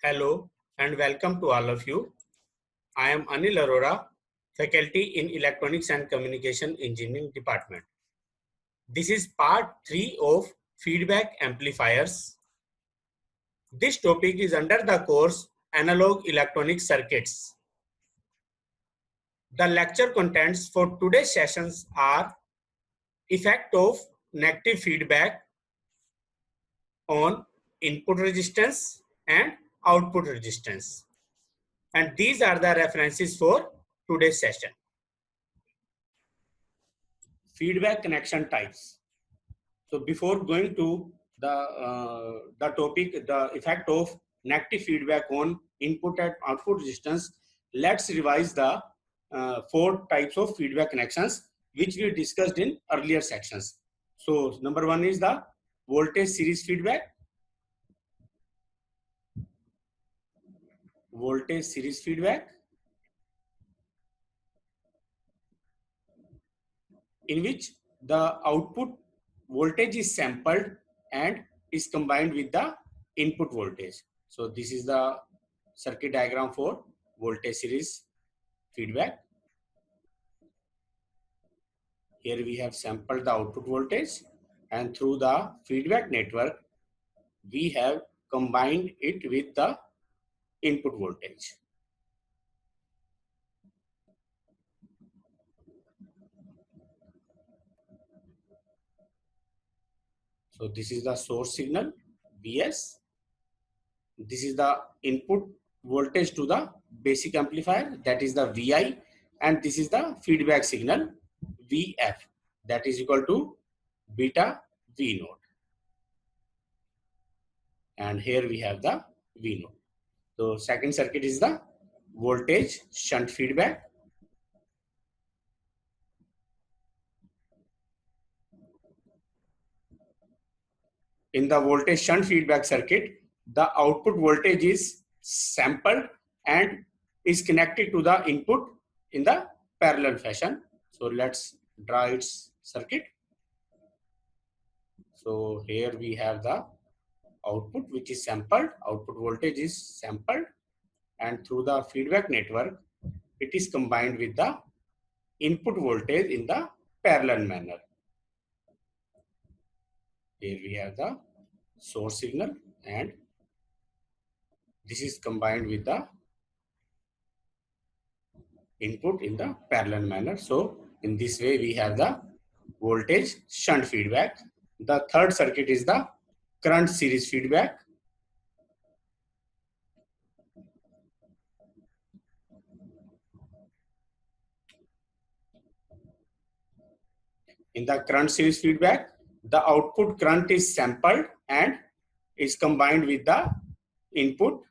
Hello and welcome to all of you. I am Anil Arora, faculty in Electronics and Communication Engineering Department. This is part 3 of feedback amplifiers. This topic is under the course Analog Electronic Circuits. The lecture contents for today's sessions are effect of negative feedback on input resistance and output resistance. And these are the references for today's session. Feedback connection types. So before going to the topic, the effect of negative feedback on input and output resistance, let's revise the 4 types of feedback connections which we discussed in earlier sections. So number 1 is the voltage series feedback. Voltage series feedback, in which the output voltage is sampled and is combined with the input voltage. So this is the circuit diagram for voltage series feedback. Here we have sampled the output voltage, and through the feedback network we have combined it with the input voltage. So this is the source signal Bs. This is the input voltage to the basic amplifier, that is the Vi, and this is the feedback signal Vf, that is equal to beta V naught. And here we have the V naught. So second circuit is the voltage shunt feedback. In the voltage shunt feedback circuit, the output voltage is sampled and is connected to the input in the parallel fashion. So let's draw its circuit. So here we have the output which is sampled, output voltage is sampled, and through the feedback network it is combined with the input voltage in the parallel manner. Here we have the source signal, and this is combined with the input in the parallel manner. So in this way we have the voltage shunt feedback. The third circuit is the current series feedback. In the current series feedback, the output current is sampled and is combined with the input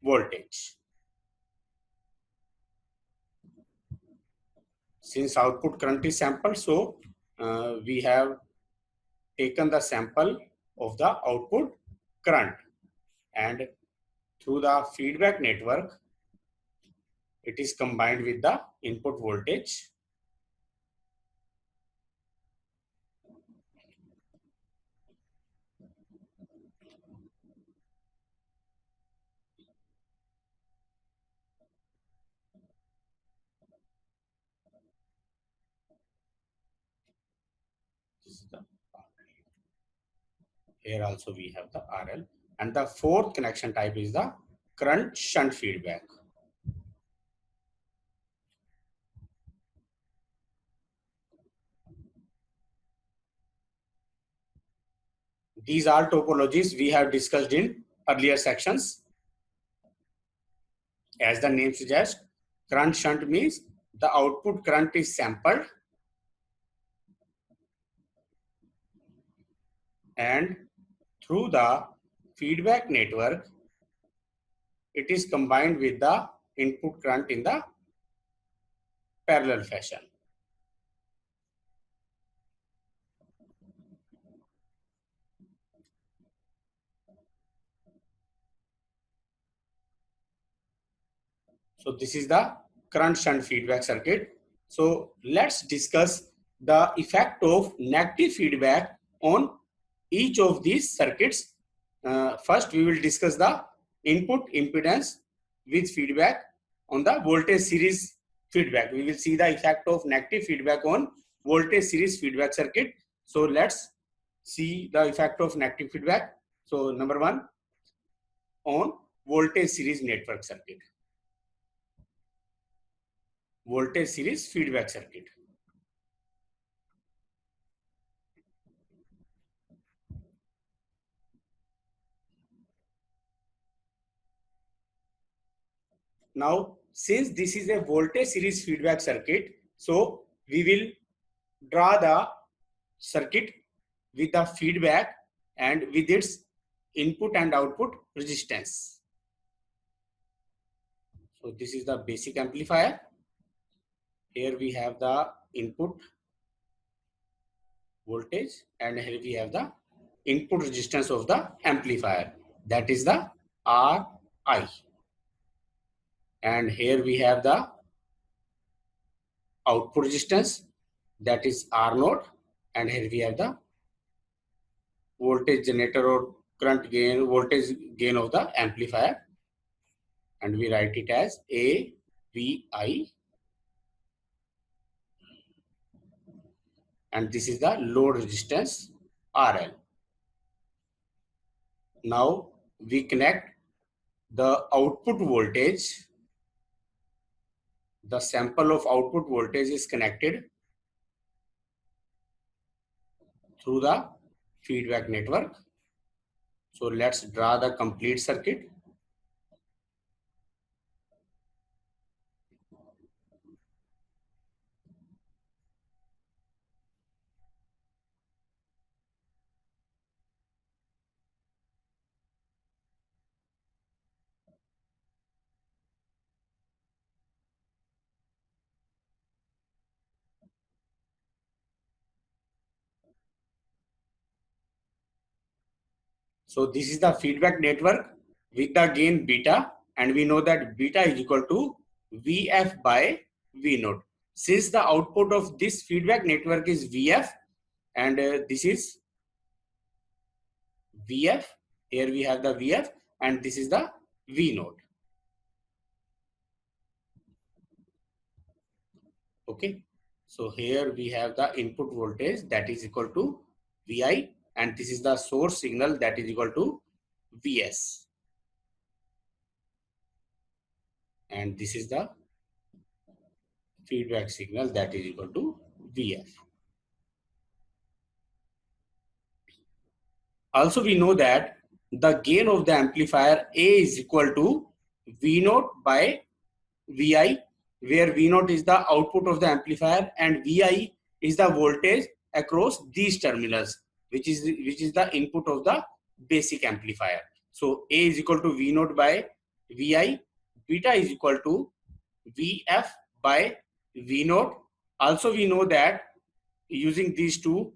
voltage. Since output current is sampled, so we have taken the sample of the output current, and through the feedback network it is combined with the input voltage. This is the here also we have the RL, and the fourth connection type is the current shunt feedback. These are topologies we have discussed in earlier sections. As the name suggests, current shunt means the output current is sampled and through the feedback network it is combined with the input current in the parallel fashion. So this is the current shunt feedback circuit. So let's discuss the effect of negative feedback on each of these circuits. First we will discuss the input impedance with feedback on the voltage series feedback. We will see the effect of negative feedback on voltage series feedback circuit. So let's see the effect of negative feedback. So number one, on voltage series network circuit, voltage series feedback circuit. Now, since this is a voltage series feedback circuit, so we will draw the circuit with the feedback and with its input and output resistance. So this is the basic amplifier. Here we have the input voltage and here we have the input resistance of the amplifier, that is the Ri. And here we have the output resistance, that is R0, and here we have the voltage generator or current gain, voltage gain of the amplifier, and we write it as AVI, and this is the load resistance RL. Now we connect the output voltage. The sample of output voltage is connected through the feedback network. So let's draw the complete circuit. So this is the feedback network with the gain beta, and we know that beta is equal to Vf by V naught. Since the output of this feedback network is Vf and this is Vf, here we have the Vf and this is the V naught. Okay, so here we have the input voltage that is equal to Vi, and this is the source signal that is equal to Vs, and this is the feedback signal that is equal to Vf. Also we know that the gain of the amplifier A is equal to V naught by Vi, where V naught is the output of the amplifier and Vi is the voltage across these terminals, which is the input of the basic amplifier. So A is equal to V naught by Vi, beta is equal to Vf by V naught. Also we know that using these two,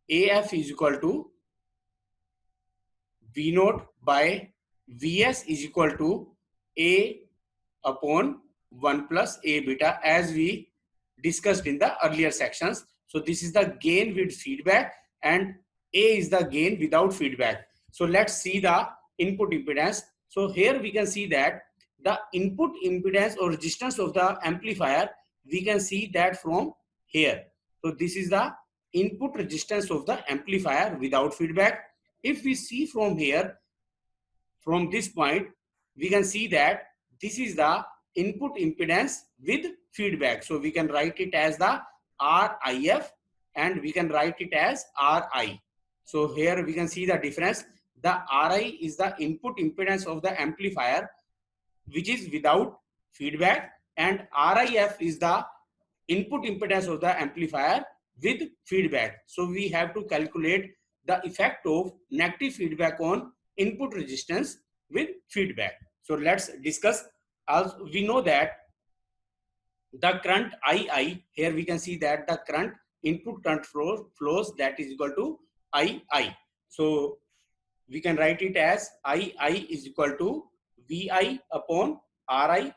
AF is equal to V naught by Vs is equal to A upon 1 plus A beta, as we discussed in the earlier sections. So this is the gain with feedback and A is the gain without feedback. So let's see the input impedance. So here we can see that the input impedance or resistance of the amplifier, we can see that from here. So this is the input resistance of the amplifier without feedback. If we see from here, from this point, we can see that this is the input impedance with feedback. So we can write it as the RIF and we can write it as RI. So here we can see the difference. The RI is the input impedance of the amplifier which is without feedback, and RIF is the input impedance of the amplifier with feedback. So we have to calculate the effect of negative feedback on input resistance with feedback. So let's discuss. As we know that the current II, here we can see that the current input current flows that is equal to II. So we can write it as II is equal to Vi upon Ri.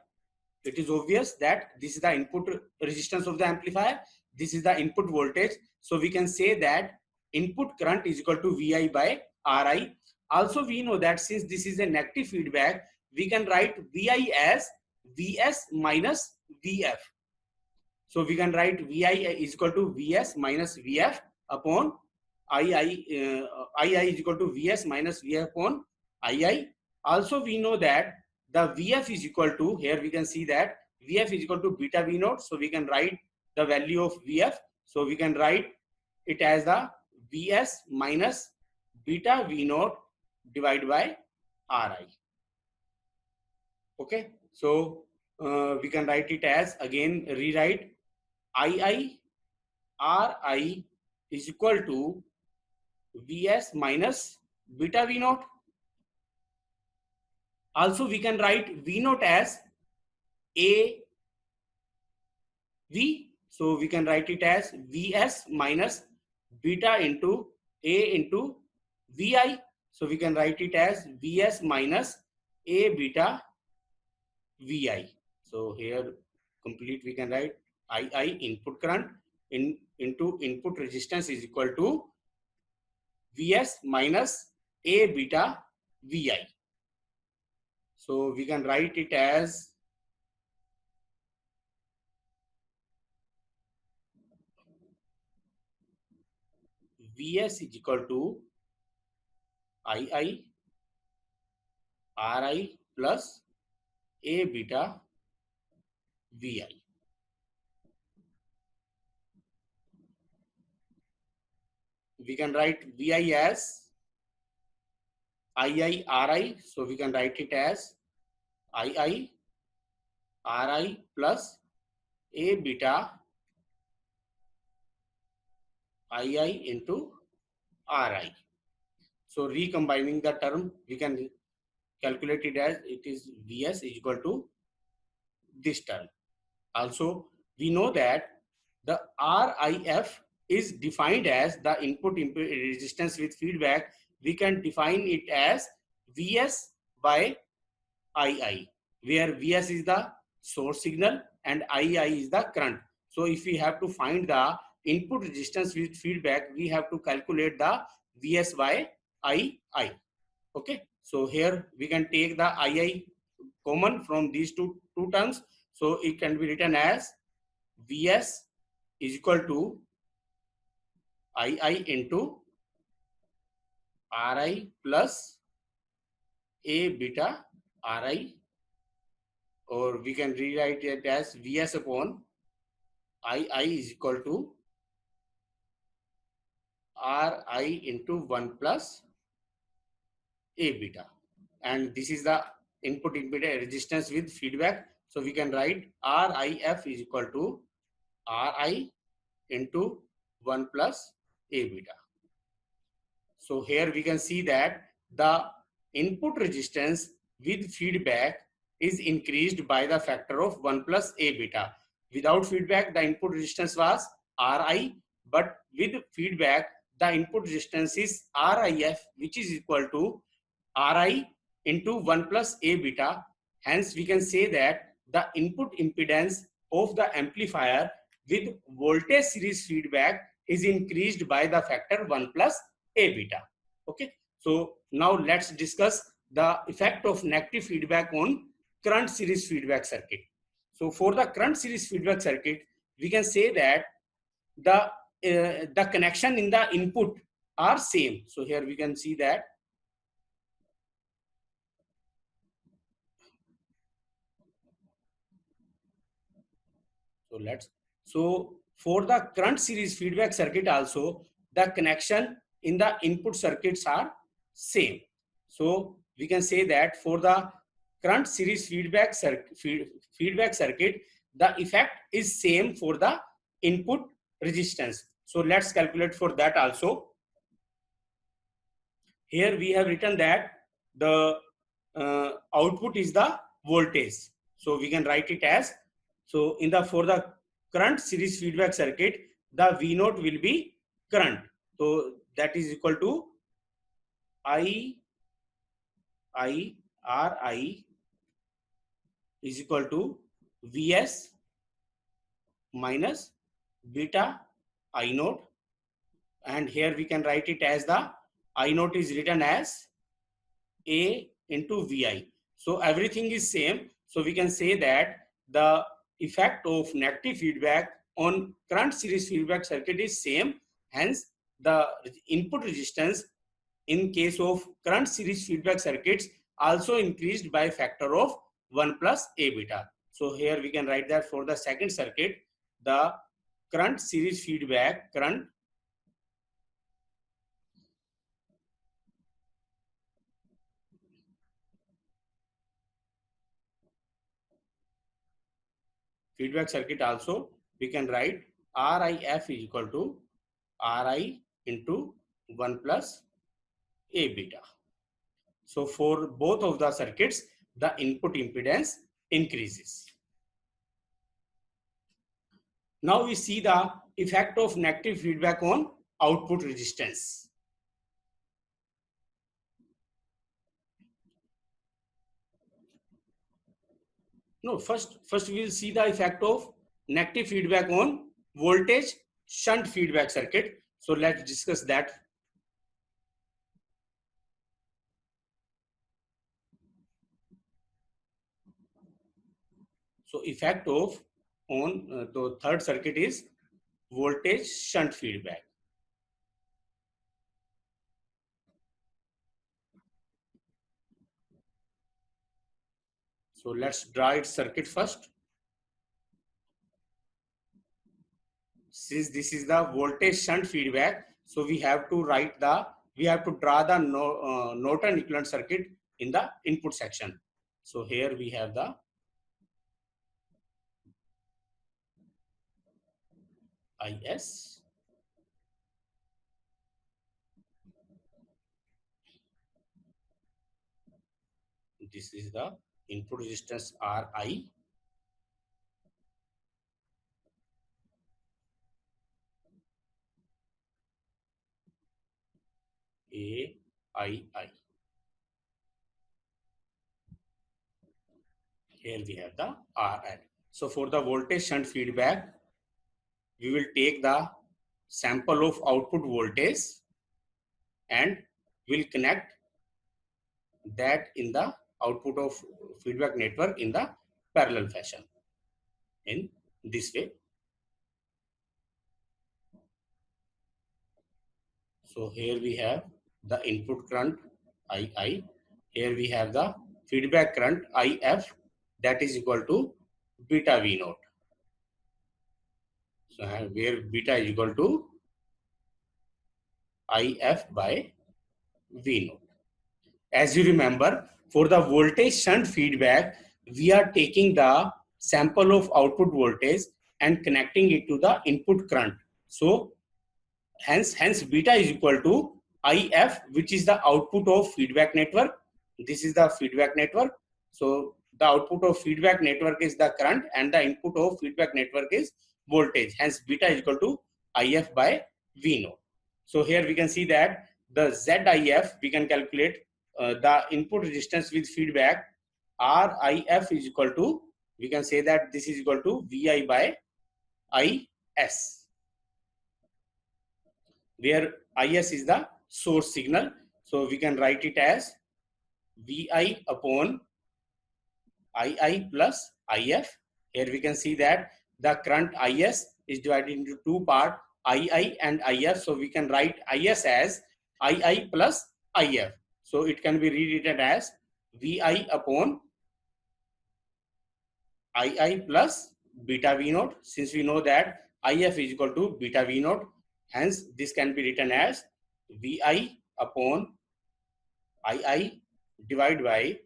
It is obvious that this is the input resistance of the amplifier. This is the input voltage. So we can say that input current is equal to Vi by Ri. Also we know that since this is a negative feedback, we can write VI as Vs minus Vf. So we can write VI is equal to Vs minus Vf upon II. II is equal to Vs minus Vf upon II. Also we know that the Vf is equal to, here we can see that Vf is equal to beta V naught. So we can write the value of Vf. So we can write it as the Vs minus beta V naught divided by Ri. Okay, so we can write it as, again rewrite, II Ri is equal to Vs minus beta V naught. Also we can write V naught as A V. So we can write it as Vs minus beta into A into Vi. So we can write it as Vs minus A beta Vi. So here complete we can write II input current into input resistance is equal to Vs minus A beta Vi. So we can write it as Vs is equal to II Ri plus A beta Vi. We can write Vi as II Ri. So we can write it as II Ri plus A beta II into Ri. So recombining the term, we can calculate it as, it is Vs is equal to this term. Also, we know that the RIF is defined as the input resistance with feedback. We can define it as Vs by II, where Vs is the source signal and II is the current. So if we have to find the input resistance with feedback, we have to calculate the Vs by II. Okay, so here we can take the II common from these two terms. So it can be written as Vs is equal to II into Ri plus A beta Ri, or we can rewrite it as Vs upon II is equal to Ri into 1 plus A beta. And this is the input impedance resistance with feedback. So we can write RIF is equal to Ri into 1 plus A beta. So here we can see that the input resistance with feedback is increased by the factor of 1 plus A beta. Without feedback, the input resistance was Ri, but with feedback, the input resistance is RIF, which is equal to Ri into 1 plus A beta. Hence, we can say that the input impedance of the amplifier with voltage series feedback is increased by the factor 1 plus A beta. Okay. So now let's discuss the effect of negative feedback on current series feedback circuit. So for the current series feedback circuit, we can say that the connection in the input are same. So here we can see that so for the current series feedback circuit also, the connection in the input circuits are same. So we can say that for the current series feedback circuit, the effect is same for the input resistance. So let's calculate for that also. Here we have written that the output is the voltage. So we can write it as, so in the, for the current series feedback circuit, the V naught will be current. So that is equal to I Ri is equal to Vs minus beta I naught. And here we can write it as the I naught is written as A into Vi. So everything is same. So we can say that the effect of negative feedback on current series feedback circuit is same. Hence, the input resistance in case of current series feedback circuits also increased by factor of 1 plus A beta. So here we can write that for the second circuit, the current series feedback circuit also we can write RIF is equal to Ri into 1 plus A beta. So for both of the circuits, the input impedance increases. Now we see the effect of negative feedback on output resistance. No, first we will see the effect of negative feedback on voltage shunt feedback circuit. So let's discuss that. So effect of on the third circuit is voltage shunt feedback. So let's draw its circuit first. Since this is the voltage shunt feedback, so we have to draw the Norton equivalent circuit in the input section. So here we have the IS. This is the input resistance Ri. AII. Here we have the RL. So for the voltage shunt feedback, we will take the sample of output voltage and will connect that in the output of feedback network in the parallel fashion in this way. So here we have the input current II. Here we have the feedback current IF, that is equal to beta V naught. So where beta is equal to IF by V naught. As you remember, for the voltage shunt feedback, we are taking the sample of output voltage and connecting it to the input current. So hence beta is equal to IF, which is the output of feedback network. This is the feedback network. So the output of feedback network is the current and the input of feedback network is voltage. Hence beta is equal to IF by V naught. So here we can see that the ZIF, we can calculate the input resistance with feedback. RIF is equal to, we can say that this is equal to VI by IS, where IS is the source signal. So we can write it as VI upon II plus IF. Here we can see that the current IS is divided into two parts, II and IF. So we can write IS as II plus IF. So it can be rewritten as VI upon II plus beta V naught. Since we know that IF is equal to beta V naught, hence this can be written as VI upon II divided by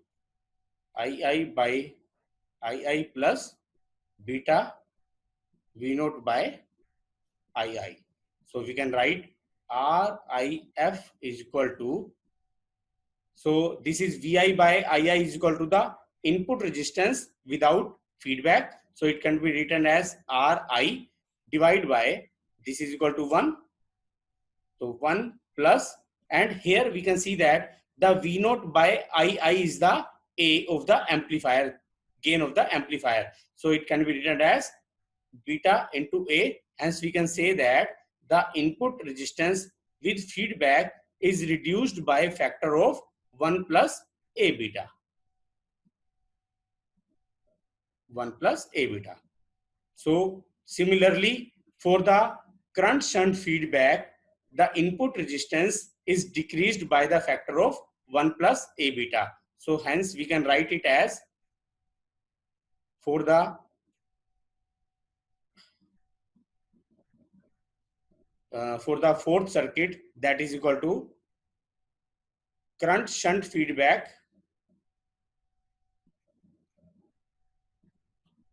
II plus beta V naught by II. So we can write RIF is equal to, so this is VI by II is equal to the input resistance without feedback. So it can be written as Ri divided by, this is equal to 1. So 1 plus, and here we can see that the V naught by II is the A of the amplifier, gain of the amplifier. So it can be written as beta into A. Hence we can say that the input resistance with feedback is reduced by a factor of 1 plus A beta. 1 plus A beta. So similarly, for the current shunt feedback, the input resistance is decreased by the factor of 1 plus A beta. So hence we can write it as for the fourth circuit, that is equal to current shunt feedback,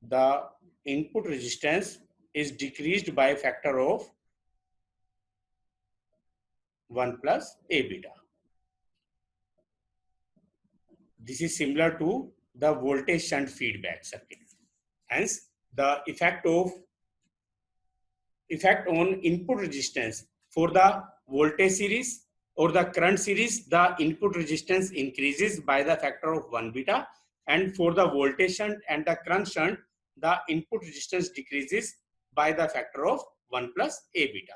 the input resistance is decreased by a factor of 1 plus A beta. This is similar to the voltage shunt feedback circuit. Hence, the effect on input resistance for the voltage series or the current series, the input resistance increases by the factor of 1 beta, and for the voltage shunt and the current shunt, the input resistance decreases by the factor of 1 plus A beta.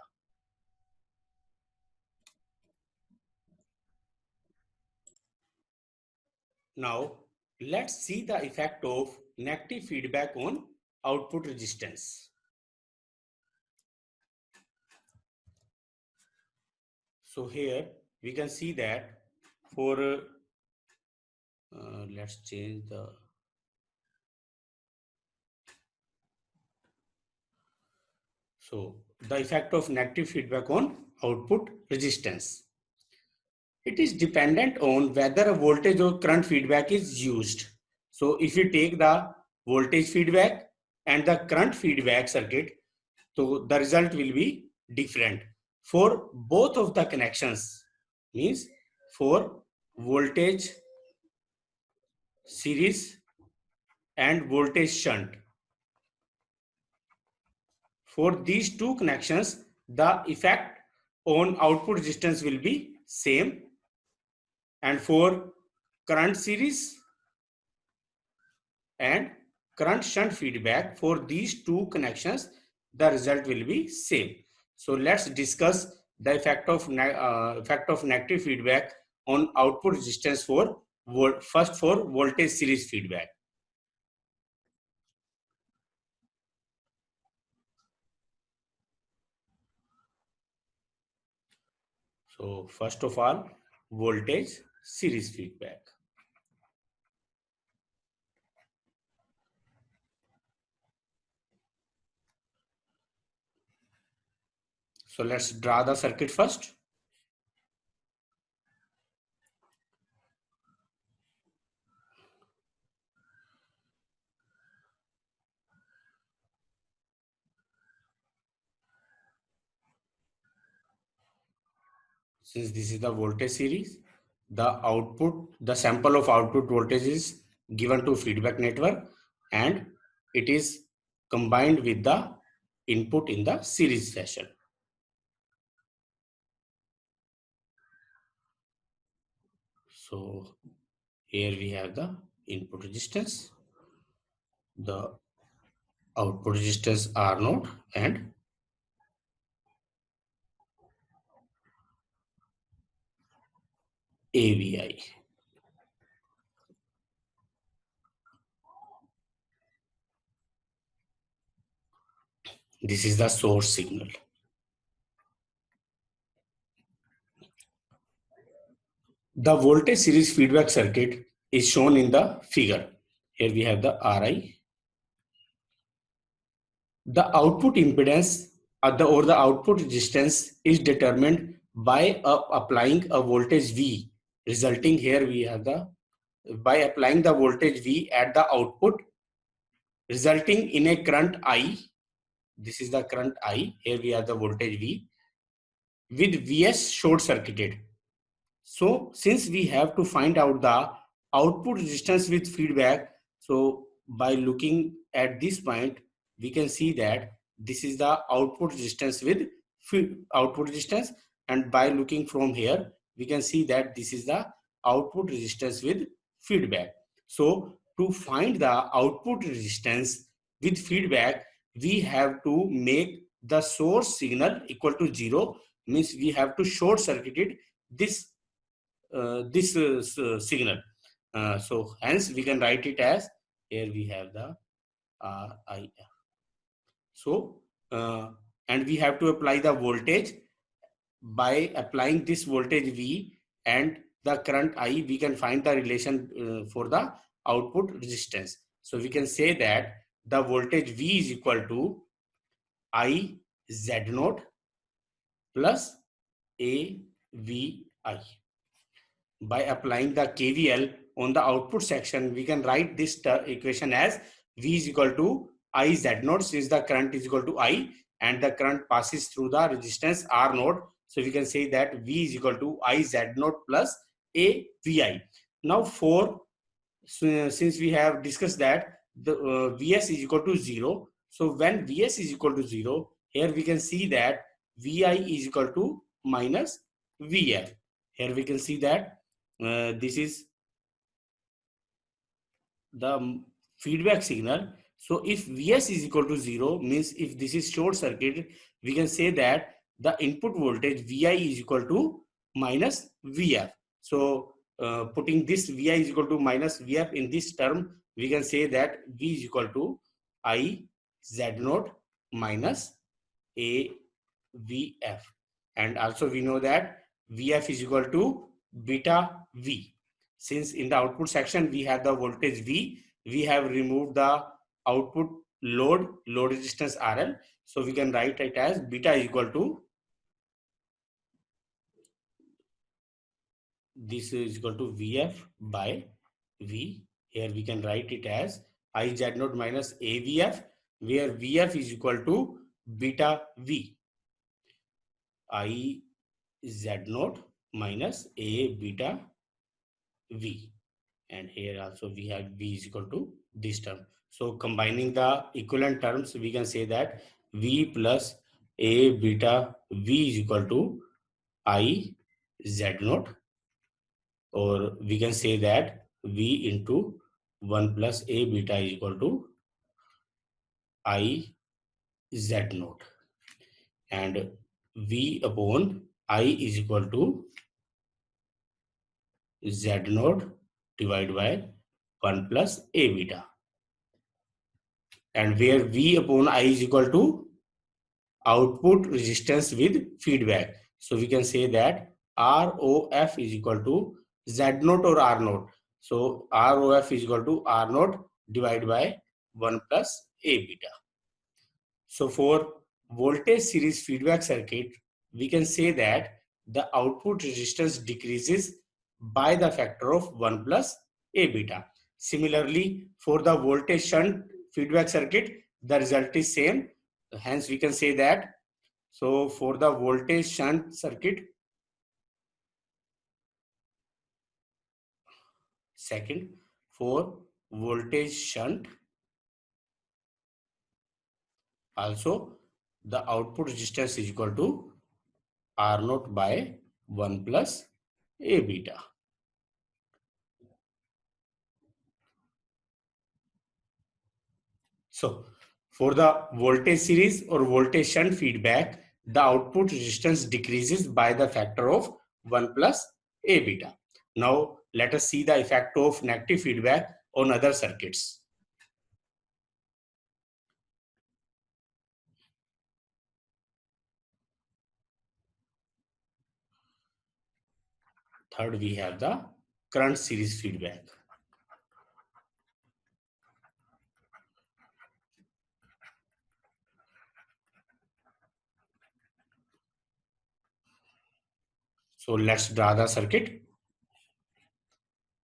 Now, let's see the effect of negative feedback on output resistance. So here we can see that for let's change the the effect of negative feedback on output resistance. It is dependent on whether a voltage or current feedback is used. So if you take the voltage feedback and the current feedback circuit, so the result will be different. For both of the connections, means for voltage series and voltage shunt, for these two connections, the effect on output resistance will be same, and for current series and current shunt feedback, for these two connections, the result will be same. So let's discuss the effect of negative feedback on output resistance for first for voltage series feedback. So first of all, voltage series feedback. So let's draw the circuit first. Since this is the voltage series, the sample of output voltage is given to feedback network and it is combined with the input in the series fashion. So here we have the input resistance, the output resistance R0 and AVI. This is the source signal. The voltage series feedback circuit is shown in the figure. Here we have the RI. The output impedance or the output resistance is determined by applying a voltage V, resulting here we have by applying the voltage V at the output, resulting in a current I. This is the current I. Here we have the voltage V with Vs short circuited. So since we have to find out the output resistance with feedback, so by looking at this point, we can see that this is the output resistance with output resistance, and by looking from here, we can see that this is the output resistance with feedback. So to find the output resistance with feedback, we have to make the source signal equal to 0, means we have to short circuit this signal. So hence we can write it as, here we have the I. So, and we have to apply the voltage. By applying this voltage V and the current I, we can find the relation for the output resistance. So we can say that the voltage V is equal to I Z naught plus A V I. By applying the KVL on the output section, we can write this equation as V is equal to I Z naught, since the current is equal to I and the current passes through the resistance R naught. So we can say that V is equal to I Z naught plus A V I. Now since we have discussed that the Vs is equal to 0, so when Vs is equal to 0, here we can see that Vi is equal to minus Vf. Here we can see that this is the feedback signal. So if Vs is equal to 0, means if this is short circuit, we can say that the input voltage Vi is equal to minus Vf. So putting this Vi is equal to minus Vf in this term, we can say that V is equal to I Z naught minus A Vf. And also we know that Vf is equal to beta V. Since in the output section we have the voltage V, we have removed the output load resistance RL. So we can write it as beta is equal to, this is equal to Vf by V. Here we can write it as I Z naught minus AVF, where Vf is equal to beta V. I Z naught minus A beta V. And here also we have V is equal to this term. So combining the equivalent terms, we can say that V plus A beta V is equal to I Z naught, or we can say that V into 1 plus A beta is equal to I Z naught, and V upon I is equal to Z naught divided by 1 plus A beta, and where V upon I is equal to output resistance with feedback. So we can say that ROF is equal to Z naught or R naught. So ROF is equal to R naught divided by 1 plus A beta. So for voltage series feedback circuit, we can say that the output resistance decreases by the factor of 1 plus A beta. Similarly, for the voltage shunt feedback circuit, the result is same. Hence, we can say that. So for the voltage shunt circuit, second, for voltage shunt, also the output resistance is equal to R naught by 1 plus A beta. So for the voltage series or voltage shunt feedback, the output resistance decreases by the factor of 1 plus A beta. Now let us see the effect of negative feedback on other circuits. Third, we have the current series feedback. So let's draw the circuit.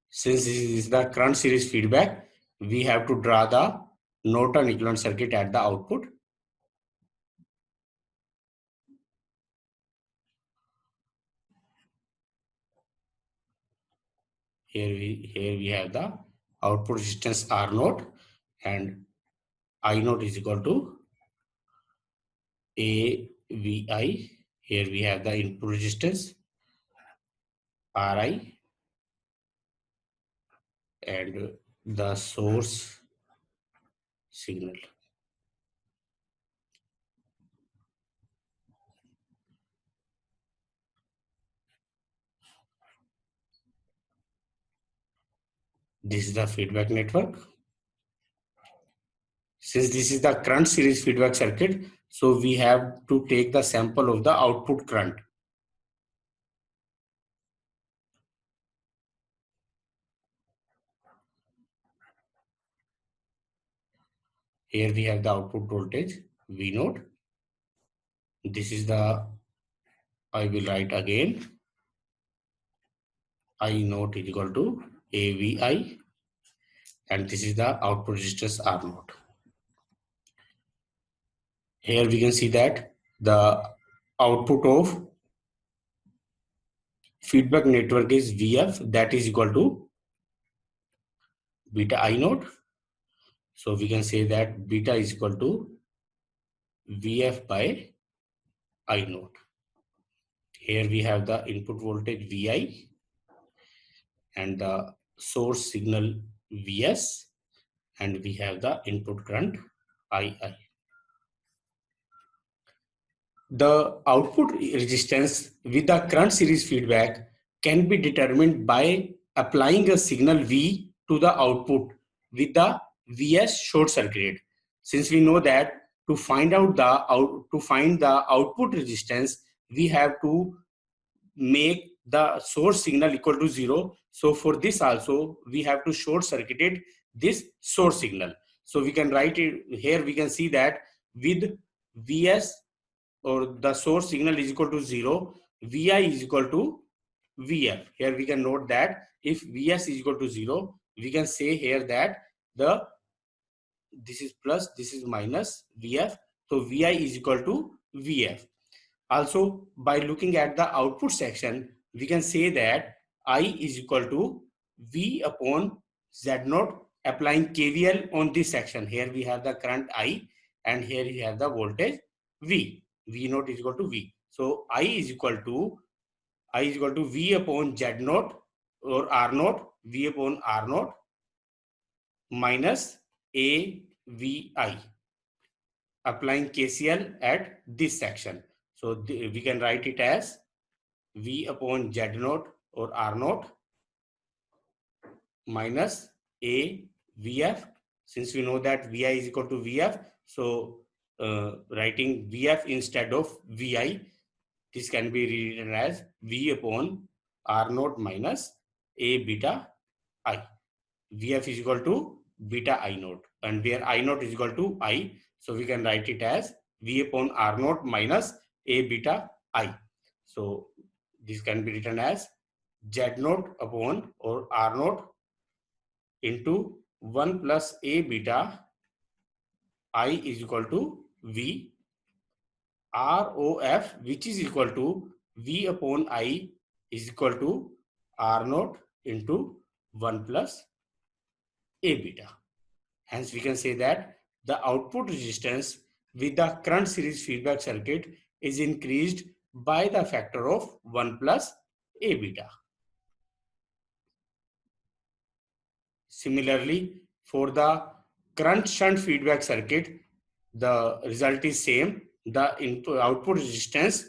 Since this is the current series feedback, we have to draw the Norton equivalent circuit at the output. Here we have the output resistance R naught, and I naught is equal to AVI. Here we have the input resistance RI and the source signal. This is the feedback network. Since this is the current series feedback circuit, so we have to take the sample of the output current. Here we have the output voltage V naught. This is the, I will write again, I naught is equal to AVI, and this is the output resistance R naught. Here we can see that the output of feedback network is VF, that is equal to beta I naught. So we can say that beta is equal to VF by I naught. Here we have the input voltage Vi and the source signal Vs, and we have the input current II. The output resistance with the current series feedback can be determined by applying a signal V to the output with the Vs short circuit. Since we know that to find the output resistance, we have to make the source signal equal to 0. So for this also we have to short circuited this source signal. So we can write it here. We can see that with Vs, or the source signal, is equal to 0, Vi is equal to Vf. Here we can note that if Vs is equal to 0, we can say here that this is plus, this is minus Vf. So Vi is equal to Vf. Also, by looking at the output section, we can say that I is equal to V upon Z naught, applying KVL on this section. Here we have the current I, and here we have the voltage V. V naught is equal to V. So I is equal to V upon Z naught or R naught, V upon R naught minus AVI, applying KCL at this section. So we can write it as V upon Z naught or R naught minus A VF. Since we know that Vi is equal to VF, so writing VF instead of Vi, this can be rewritten as V upon R naught minus A beta I. VF is equal to beta I naught, and where I naught is equal to I, so we can write it as V upon R naught minus A beta I. So this can be written as Z naught upon or R naught into 1 plus A beta I is equal to V ROF, which is equal to V upon I is equal to R naught into 1 plus A beta. Hence, we can say that the output resistance with the current series feedback circuit is increased by the factor of 1 plus A beta. Similarly, for the current shunt feedback circuit, the result is same. The input output resistance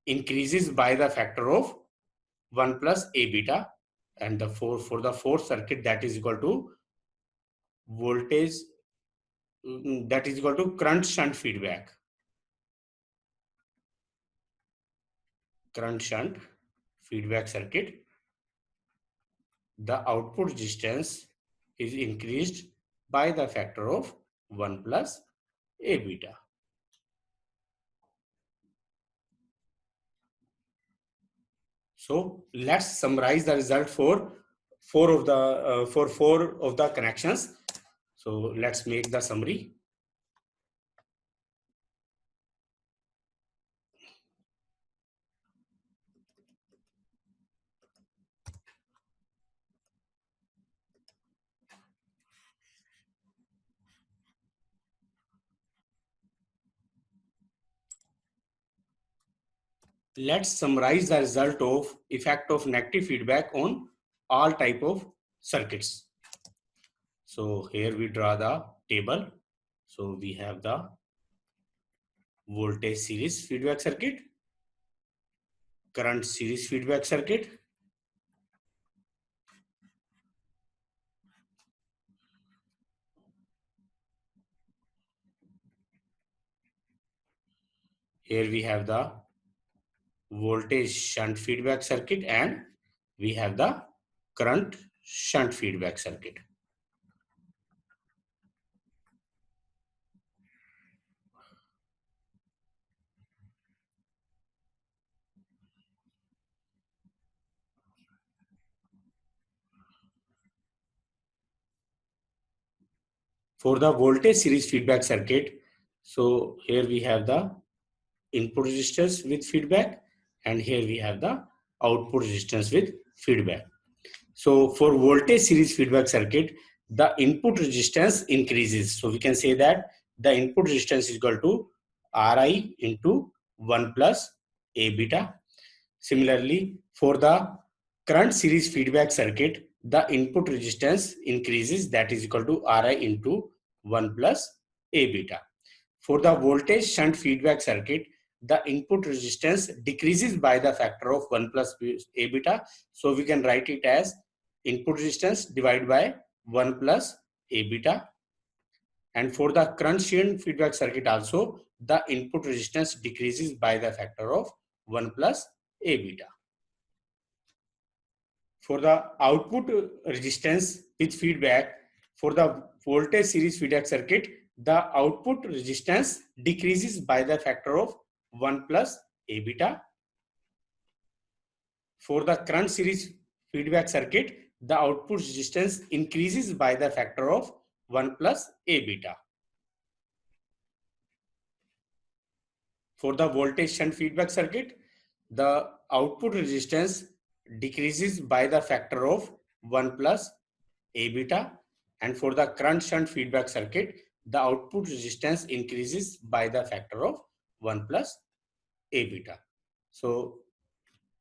increases by the factor of 1 plus A beta, and for the fourth circuit, that is equal to voltage, that is equal to current shunt feedback. Current shunt feedback circuit, the output resistance is increased by the factor of 1 plus A beta. So let's summarize the result for four of the connections. So let's make the summary. Let's summarize the result of effect of negative feedback on all type of circuits. So here we draw the table. So we have the voltage series feedback circuit, current series feedback circuit, Here we have the voltage shunt feedback circuit and we have the current shunt feedback circuit. For the voltage series feedback circuit, so here we have the input resistors with feedback and here we have the output resistance with feedback. So for voltage series feedback circuit, the input resistance increases. So we can say that the input resistance is equal to Ri into 1 plus A beta. Similarly, for the current series feedback circuit, the input resistance increases, that is equal to Ri into 1 plus A beta. For the voltage shunt feedback circuit, the input resistance decreases by the factor of 1 plus A beta. So we can write it as input resistance divided by 1 plus A beta. And for the current shunt feedback circuit also, the input resistance decreases by the factor of 1 plus A beta. For the output resistance with feedback, for the voltage series feedback circuit, the output resistance decreases by the factor of 1 plus A beta. For the current series feedback circuit, the output resistance increases by the factor of 1 plus A beta. For the voltage shunt feedback circuit, the output resistance decreases by the factor of 1 plus A beta, and for the current shunt feedback circuit, the output resistance increases by the factor of 1 plus A beta. So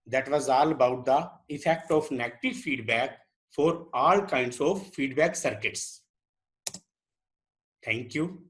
that was all about the effect of negative feedback for all kinds of feedback circuits. Thank you.